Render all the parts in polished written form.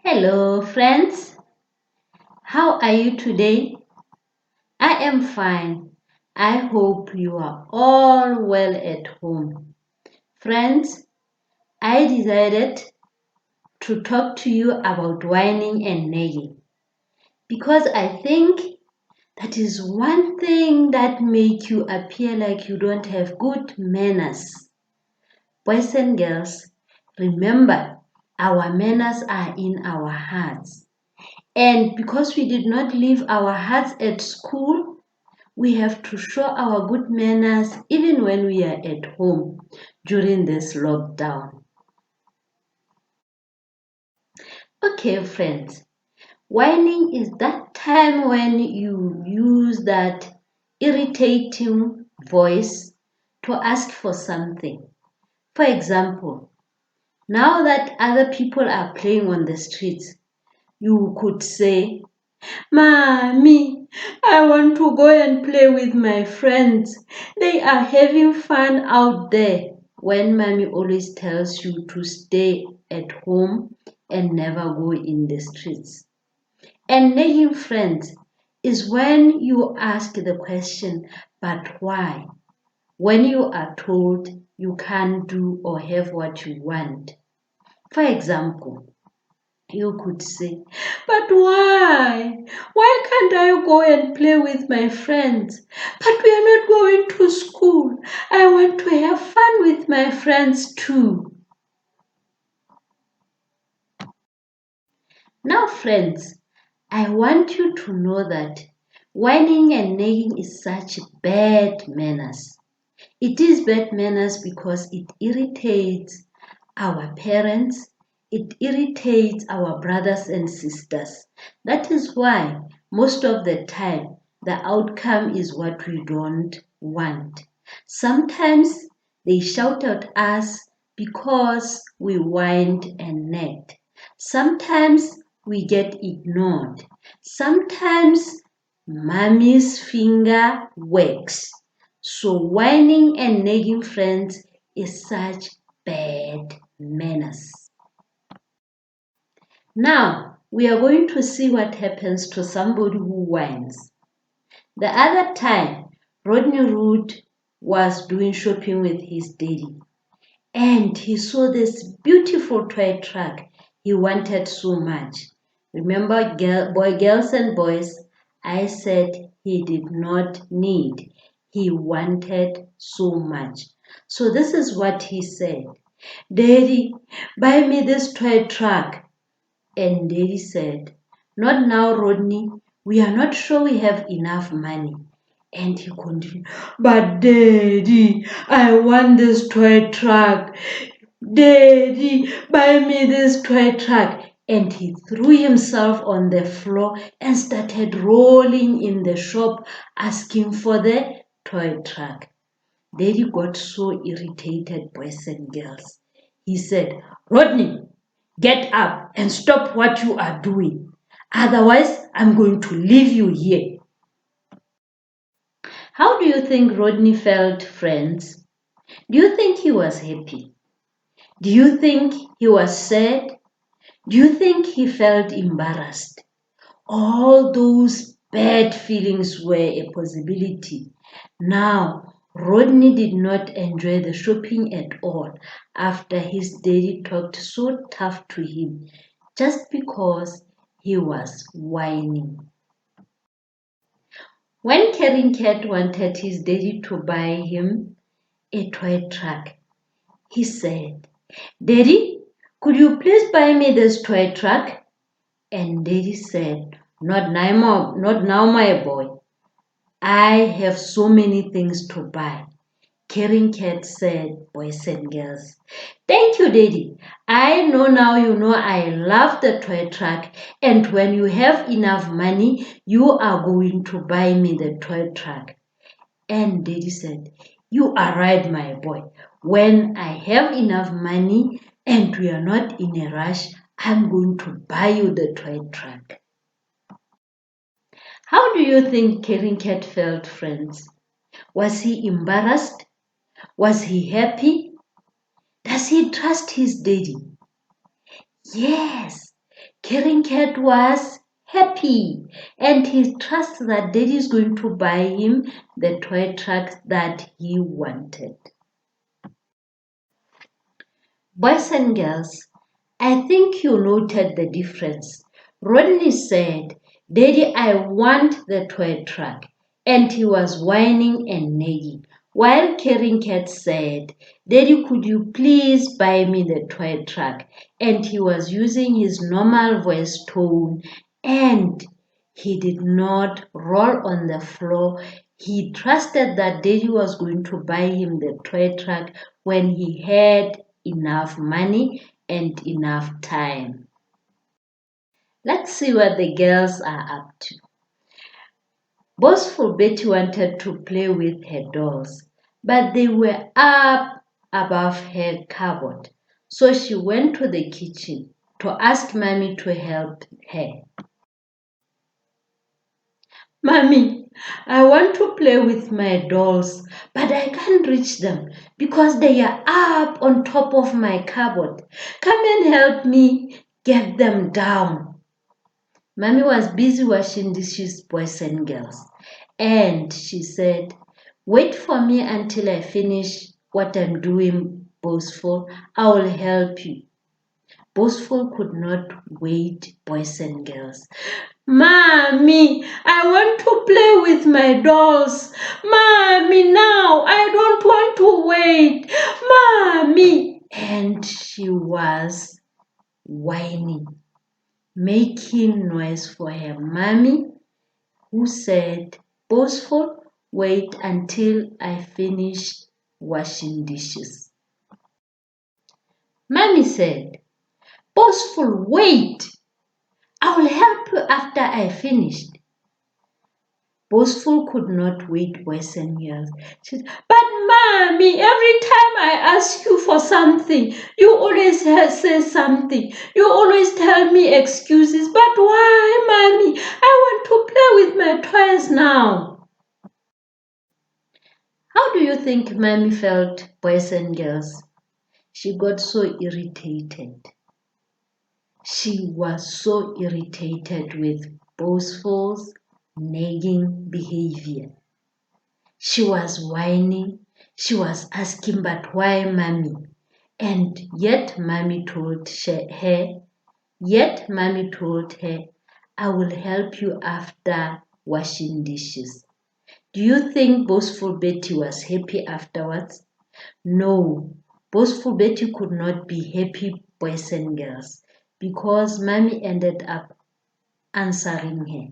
Hello, friends. How are you today? I am fine. I hope you are all well at home. Friends, I decided to talk to you about whining and nagging because I think that is one thing that makes you appear like you don't have good manners. Boys and girls, remember our manners are in our hearts. And because we did not leave our hearts at school, we have to show our good manners even when we are at home during this lockdown. Okay, friends, whining is that time when you use that irritating voice to ask for something. For example, now that other people are playing on the streets, you could say, Mommy, I want to go and play with my friends. They are having fun out there. When mommy always tells you to stay at home and never go in the streets. And nagging friends is when you ask the question, but why? When you are told you can't do or have what you want. For example, you could say, but why? Why can't I go and play with my friends? But we are not going to school. I want to have fun with my friends too. Now, friends, I want you to know that whining and nagging is such bad manners. It is bad manners because it irritates our parents, it irritates our brothers and sisters. That is why most of the time the outcome is what we don't want. Sometimes they shout at us because we whined and nagged. Sometimes we get ignored. Sometimes mommy's finger works. So whining and nagging friends is such bad manners. Now we are going to see what happens to somebody who whines. The other time, Rodney Root was doing shopping with his daddy and he saw this beautiful toy truck he wanted so much. Remember, girls and boys, I said he did not need. He wanted so much. So this is what he said. Daddy, buy me this toy truck. And Daddy said, not now, Rodney. We are not sure we have enough money. And he continued, but Daddy, I want this toy truck. Daddy, buy me this toy truck. And he threw himself on the floor and started rolling in the shop asking for the toy truck. Daddy got so irritated, boys and girls. He said, Rodney, get up and stop what you are doing. Otherwise, I'm going to leave you here. How do you think Rodney felt, friends? Do you think he was happy? Do you think he was sad? Do you think he felt embarrassed? All those bad feelings were a possibility. Now, Rodney did not enjoy the shopping at all after his daddy talked so tough to him just because he was whining. When Caring Cat wanted his daddy to buy him a toy truck, he said, Daddy, could you please buy me this toy truck? And Daddy said, not now, my boy. I have so many things to buy. Caring Cat said, boys and girls. Thank you, Daddy. I know now you know I love the toy truck, and when you have enough money, you are going to buy me the toy truck. And Daddy said, you are right, my boy. When I have enough money and we are not in a rush, I'm going to buy you the toy truck. How do you think Caring Cat felt, friends? Was he embarrassed? Was he happy? Does he trust his daddy? Yes, Caring Cat was happy and he trusts that Daddy is going to buy him the toy truck that he wanted. Boys and girls, I think you noted the difference. Rodney said, Daddy, I want the toy truck, and he was whining and nagging, while Caring Cat said, Daddy, could you please buy me the toy truck? And he was using his normal voice tone, and he did not roll on the floor. He trusted that Daddy was going to buy him the toy truck when he had enough money and enough time. Let's see what the girls are up to. Boastful Betty wanted to play with her dolls, but they were up above her cupboard. So she went to the kitchen to ask Mommy to help her. Mommy, I want to play with my dolls, but I can't reach them because they are up on top of my cupboard. Come and help me get them down. Mommy was busy washing dishes, boys and girls, and she said, wait for me until I finish what I'm doing, Boastful. I will help you. Boastful could not wait, boys and girls. Mommy, I want to play with my dolls. Mommy, now I don't want to wait. Mommy. And she was whining, making noise for her mommy, who said, Boastful, wait until I finish washing dishes. Mommy said, Boastful, wait. I will help you after I finished. Boastful could not wait, boys and girls. She said, but Mommy, every time I ask you for something, you always say something. You always tell me excuses. But why, Mommy? I want to play with my toys now. How do you think Mommy felt, boys and girls? She got so irritated. She was so irritated with Boastful's nagging behavior. She was whining. She was asking, but why, Mommy? And yet Mommy told her, I will help you after washing dishes. Do you think Boastful Betty was happy afterwards? No, Boastful Betty could not be happy, boys and girls, because Mommy ended up answering her.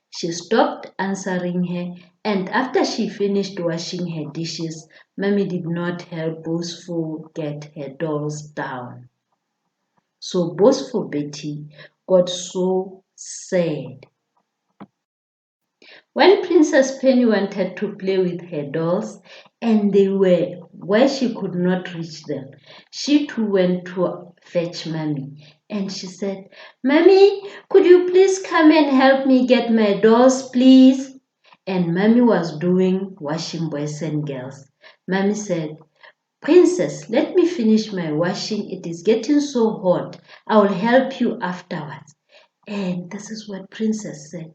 She stopped answering her, and after she finished washing her dishes, Mommy did not help Boastful get her dolls down. So Boastful Betty got so sad. When Princess Penny wanted to play with her dolls and they were where she could not reach them, she too went to fetch Mommy. And she said, Mommy, could you please come and help me get my dolls, please? And Mommy was doing washing, boys and girls. Mommy said, Princess, let me finish my washing. It is getting so hot. I will help you afterwards. And this is what Princess said.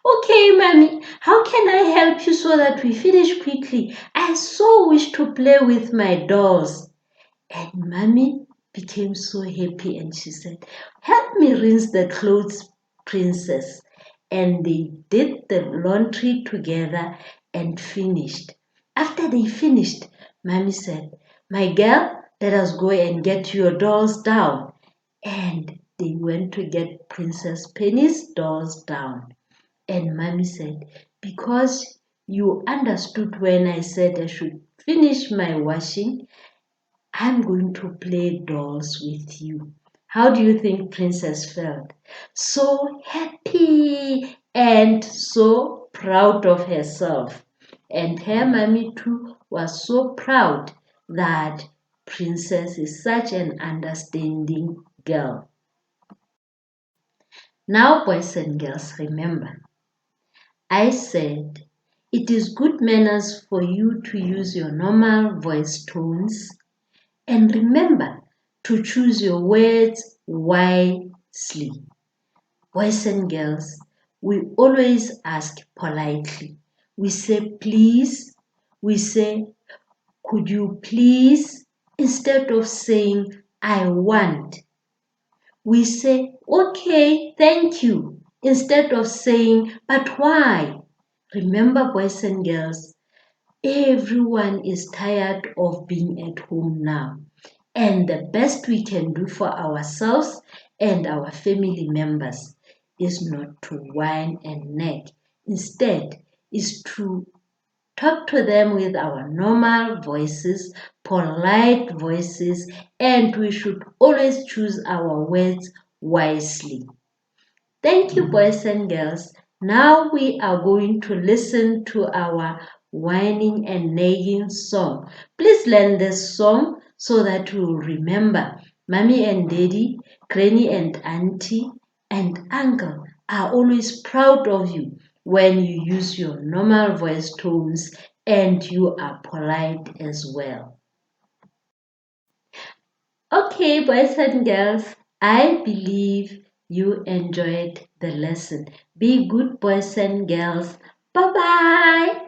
Okay, Mommy, how can I help you so that we finish quickly? I so wish to play with my dolls. And Mommy became so happy and she said, help me rinse the clothes, Princess. And they did the laundry together and finished. After they finished, Mommy said, my girl, let us go and get your dolls down. And they went to get Princess Penny's dolls down. And Mommy said, because you understood when I said I should finish my washing, I'm going to play dolls with you. How do you think Princess felt? So happy and so proud of herself. And her mommy too was so proud that Princess is such an understanding girl. Now, boys and girls, remember, I said it is good manners for you to use your normal voice tones, and remember to choose your words wisely. boys and girls, we always ask politely. We say please, we say could you please, instead of saying I want. We say okay, thank you, instead of saying but why. Remember, boys and girls, everyone is tired of being at home now. And the best we can do for ourselves and our family members is not to whine and nag. Instead, is to talk to them with our normal voices, polite voices, and we should always choose our words wisely. Thank you, boys and girls. Now we are going to listen to our whining and nagging song. Please learn this song so that you will remember Mommy and Daddy, Granny and Auntie, and Uncle are always proud of you when you use your normal voice tones and you are polite as well. Okay, boys and girls, I believe you enjoyed the lesson. Be good boys and girls. Bye bye.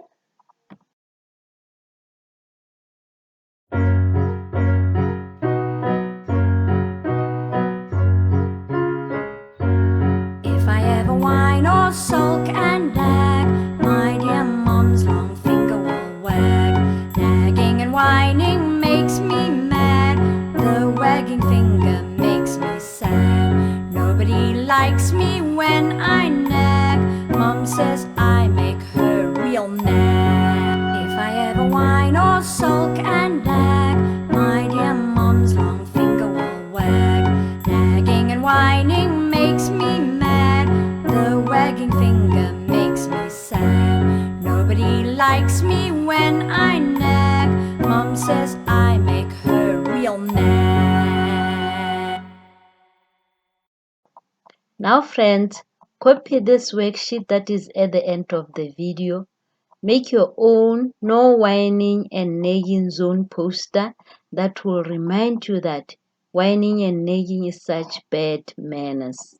If I ever whine or sulk and nag, my dear mum's long finger will wag. Nagging and whining makes me mad. The wagging finger makes me sad. Nobody likes me when I nag. Mum says I make her real nag. If I ever whine or sulk and nag, my dear mum's long finger will wag. Nagging and whining makes me mad. The wagging finger makes me sad. Nobody likes me when I nag. Mum says I make her real nag. Now friends, copy this worksheet that is at the end of the video. Make your own no whining and nagging zone poster that will remind you that whining and nagging is such bad manners.